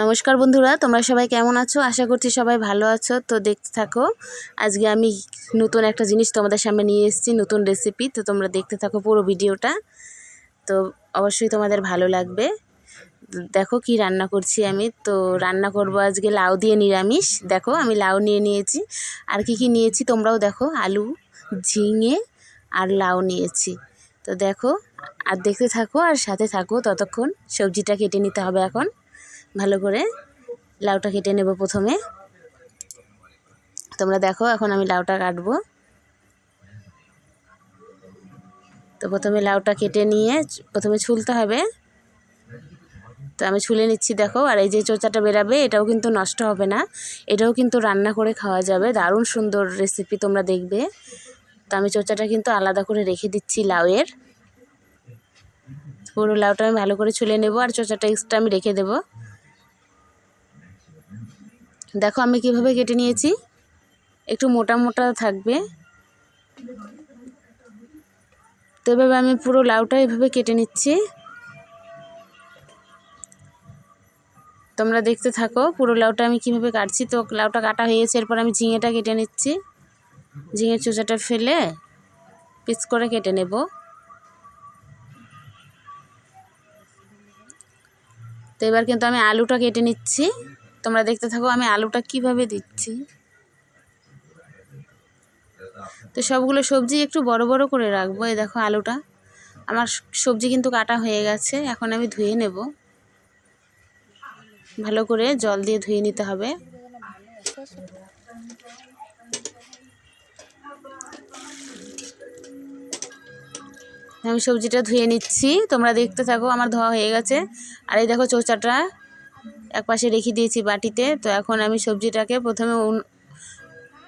নমস্কার বন্ধুরা, তোমরা সবাই কেমন আছো? আশা করছি সবাই ভালো আছো। তো দেখতে থাকো, আজকে আমি নতুন একটা জিনিস তোমাদের সামনে নিয়ে এসেছি, নতুন রেসিপি। তো তোমরা দেখতে থাকো পুরো ভিডিওটা, তো অবশ্যই তোমাদের ভালো লাগবে। দেখো কি রান্না করছি আমি। তো রান্না করব আজকে লাউ দিয়ে নিরামিষ। দেখো আমি লাউ নিয়ে নিয়েছি, আর কি নিয়েছি তোমরাও দেখো। আলু, ঝিঙে আর লাউ নিয়েছি। তো দেখো আর দেখতে থাকো আর সাথে থাকো ততক্ষণ। সবজিটা কেটে নিতে হবে এখন ভালো করে। লাউটা কেটে নেব প্রথমে। তোমরা দেখো এখন আমি লাউটা কাটবো। তো প্রথমে লাউটা কেটে নিয়ে প্রথমে ছুলতে হবে। তো আমি ছুলে নিচ্ছি দেখো। আর এই যে চোচাটা বেরাবে, এটাও কিন্তু নষ্ট হবে না, এটাও কিন্তু রান্না করে খাওয়া যাবে। দারুণ সুন্দর রেসিপি, তোমরা দেখবে। তো আমি চোচাটা কিন্তু আলাদা করে রেখে দিচ্ছি লাউয়ের। পুরো লাউটা আমি ভালো করে ছুলে নেব, আর চোচাটা এক্সট্রা আমি রেখে দেব। দেখো আমি কিভাবে কেটে নিয়েছি, একটু মোটা মোটা থাকবে। তো এভাবে আমি পুরো লাউটা এভাবে কেটে নিচ্ছি। তোমরা দেখতে থাকো পুরো লাউটা আমি কিভাবে কাটছি। তো লাউটা কাটা হয়ে গেছে, এরপর আমি ঝিঙেটা কেটে নিচ্ছি। ঝিঙের চোচাটা ফেলে পিস করে কেটে নেব। তো এবার কিন্তু আমি আলুটা কেটে নিচ্ছি। তোমরা দেখতে থাকো আমি আলুটা কিভাবে দিচ্ছি। তো সবগুলো সবজি একটু বড় বড় করে রাখবো। এই দেখো আলুটা, আমার সবজি কিন্তু কাটা হয়ে গেছে। এখন আমি ধুয়ে নেব, ভালো করে জল দিয়ে ধুয়ে নিতে হবে। আমি সবজিটা ধুয়ে নিচ্ছি, তোমরা দেখতে থাকো। আমার ধোয়া হয়ে গেছে। আর এই দেখো চোচাটা একপাশে রেখে দিয়েছি বাটিতে। তো এখন আমি সবজিটাকে প্রথমে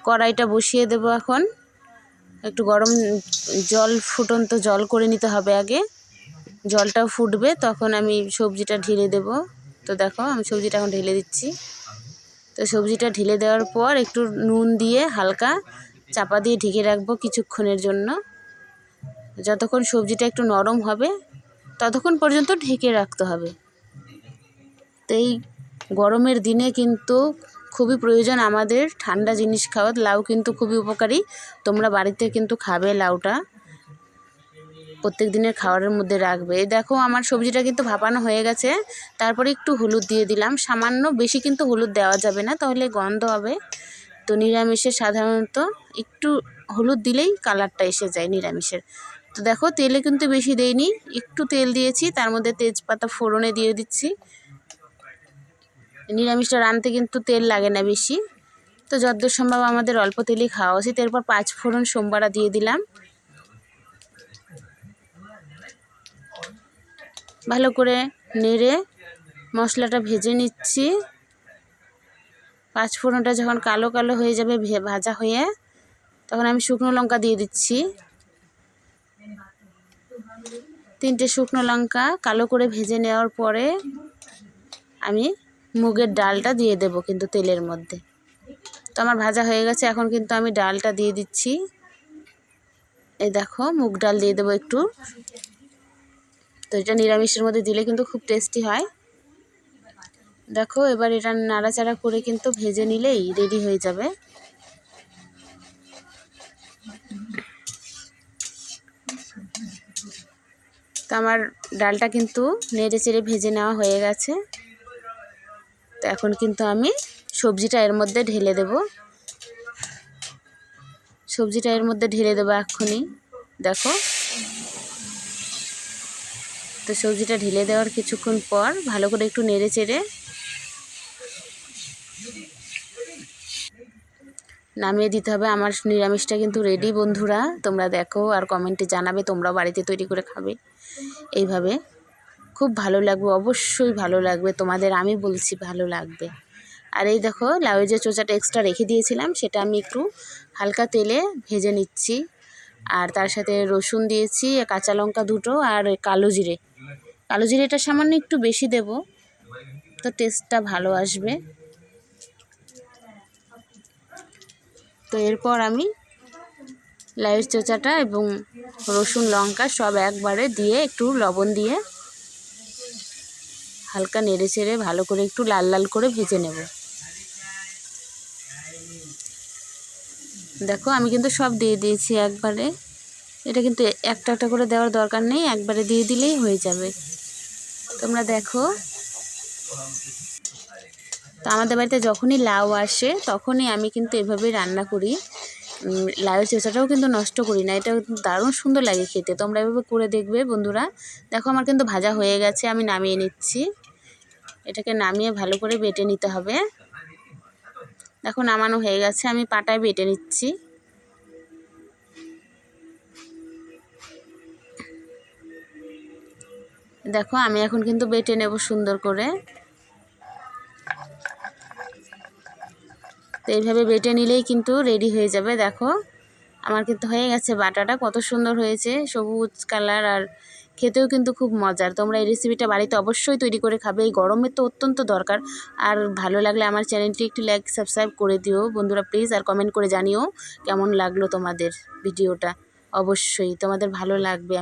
কড়াইটা বসিয়ে দেব। এখন একটু গরম জল, ফুটন্ত জল করে নিতে হবে আগে। জলটাও ফুটবে, তখন আমি সবজিটা ঢেলে দেব। তো দেখো আমি সবজিটা এখন ঢেলে দিচ্ছি। তো সবজিটা ঢেলে দেওয়ার পর একটু নুন দিয়ে হালকা চাপা দিয়ে ঢেকে রাখবো কিছুক্ষণের জন্য। যতক্ষণ সবজিটা একটু নরম হবে ততক্ষণ পর্যন্ত ঢেকে রাখতে হবে। তো এই গরমের দিনে কিন্তু খুবই প্রয়োজন আমাদের ঠান্ডা জিনিস খাওয়া। লাউ কিন্তু খুবই উপকারী, তোমরা বাড়িতে কিন্তু খাবে লাউটা, প্রত্যেক দিনের খাবারের মধ্যে রাখবে। এই দেখো আমার সবজিটা কিন্তু ভাপানো হয়ে গেছে। তারপরে একটু হলুদ দিয়ে দিলাম, সামান্য, বেশি কিন্তু হলুদ দেওয়া যাবে না, তাহলে গন্ধ হবে। তো নিরামিষে সাধারণত একটু হলুদ দিলেই কালারটা এসে যায় নিরামিষের। তো দেখো তেলে কিন্তু বেশি দেইনি, একটু তেল দিয়েছি, তার মধ্যে তেজপাতা ফোড়নে দিয়ে দিচ্ছি। নিরামিষটা রাঁধতে কিন্তু তেল লাগে না বেশি, তো যতদূর সম্ভব আমাদের অল্প তেলেই খাওয়া উচিত। এরপর 5 ফোড়ন সোমবারা দিয়ে দিলাম। ভালো করে নেড়ে মশলাটা ভেজে নিচ্ছি। 5 ফোড়নটা যখন কালো কালো হয়ে যাবে, ভাজা হয়ে, তখন আমি শুকনো লঙ্কা দিয়ে দিচ্ছি। 3টে শুকনো লঙ্কা কালো করে ভেজে নেওয়ার পরে আমি মুগের ডালটা দিয়ে দেব কিন্তু তেলের মধ্যে। তো আমার ভাজা হয়ে গেছে, এখন কিন্তু আমি ডালটা দিয়ে দিচ্ছি। এই দেখো মুগ ডাল দিয়ে দেবো একটু। তো এটা নিরামিষের মধ্যে দিলে কিন্তু খুব টেস্টি হয়। দেখো এবার এটা নাড়াচাড়া করে কিন্তু ভেজে নিলেই রেডি হয়ে যাবে। তো আমার ডালটা কিন্তু নেড়ে চেড়ে ভেজে নেওয়া হয়ে গেছে। তো এখন কিন্তু আমি সবজিটা এর মধ্যে ঢেলে দেব। সবজিটা এর মধ্যে ঢেলে দেবো এক্ষুনি, দেখো। তো সবজিটা ঢেলে দেওয়ার কিছুক্ষণ পর ভালো করে একটু নেড়ে চেড়ে নামিয়ে দিতে হবে। আমার নিরামিষটা কিন্তু রেডি বন্ধুরা, তোমরা দেখো আর কমেন্টে জানাবে তোমরাও বাড়িতে তৈরি করে খাবে এইভাবে। খুব ভালো লাগবে, অবশ্যই ভালো লাগবে তোমাদের, আমি বলছি ভালো লাগবে। আর এই দেখো লাউয়ের যে চোচাটা এক্সট্রা রেখে দিয়েছিলাম, সেটা আমি একটু হালকা তেলে ভেজে নিচ্ছি। আর তার সাথে রসুন দিয়েছি, কাঁচা লঙ্কা 2টো, আর কালো জিরে। কালো জিরেটা সামান্য একটু বেশি দেব, তো টেস্টটা ভালো আসবে। তো এরপর আমি লাউয়ের চোচাটা এবং রসুন লঙ্কা সব একবারে দিয়ে একটু লবণ দিয়ে হালকা নেড়ে চেড়ে ভালো করে একটু লাল লাল করে ভেজে নেব। দেখো আমি কিন্তু সব দিয়ে দিয়েছি একবারে, এটা কিন্তু একটা একটা করে দেওয়ার দরকার নেই, একবারে দিয়ে দিলেই হয়ে যাবে। তোমরা দেখো, তো আমাদের বাড়িতে যখনই লাউ আসে তখনই আমি কিন্তু এভাবেই রান্না করি। লাউয়ের চোচাটাও কিন্তু নষ্ট করি না, এটা দারুণ সুন্দর লাগে খেতে। তোমরা এভাবে করে দেখবে বন্ধুরা। দেখো আমার কিন্তু ভাজা হয়ে গেছে, আমি নামিয়ে নিচ্ছি। এটাকে নামিয়ে ভালো করে বেটে নিতে হবে। দেখো নামানো হয়ে গেছে, আমি পাটায় বেটে নিচ্ছি। দেখো আমি এখন কিন্তু বেটে নেব সুন্দর করে। তো এইভাবে বেটে নিলেই কিন্তু রেডি হয়ে যাবে। দেখো আমার কিন্তু হয়ে গেছে, বাটাটা কত সুন্দর হয়েছে, সবুজ কালার, আর খেতেও কিন্তু খুব মজার। তোমরা এই রেসিপিটা বাড়িতে অবশ্যই তৈরি করে খাবে, এই গরমে তো অত্যন্ত দরকার। আর ভালো লাগলে আমার চ্যানেলটি একটু লাইক সাবস্ক্রাইব করে দিও বন্ধুরা প্লিজ, আর কমেন্ট করে জানিও কেমন লাগলো তোমাদের ভিডিওটা। অবশ্যই তোমাদের ভালো লাগবে।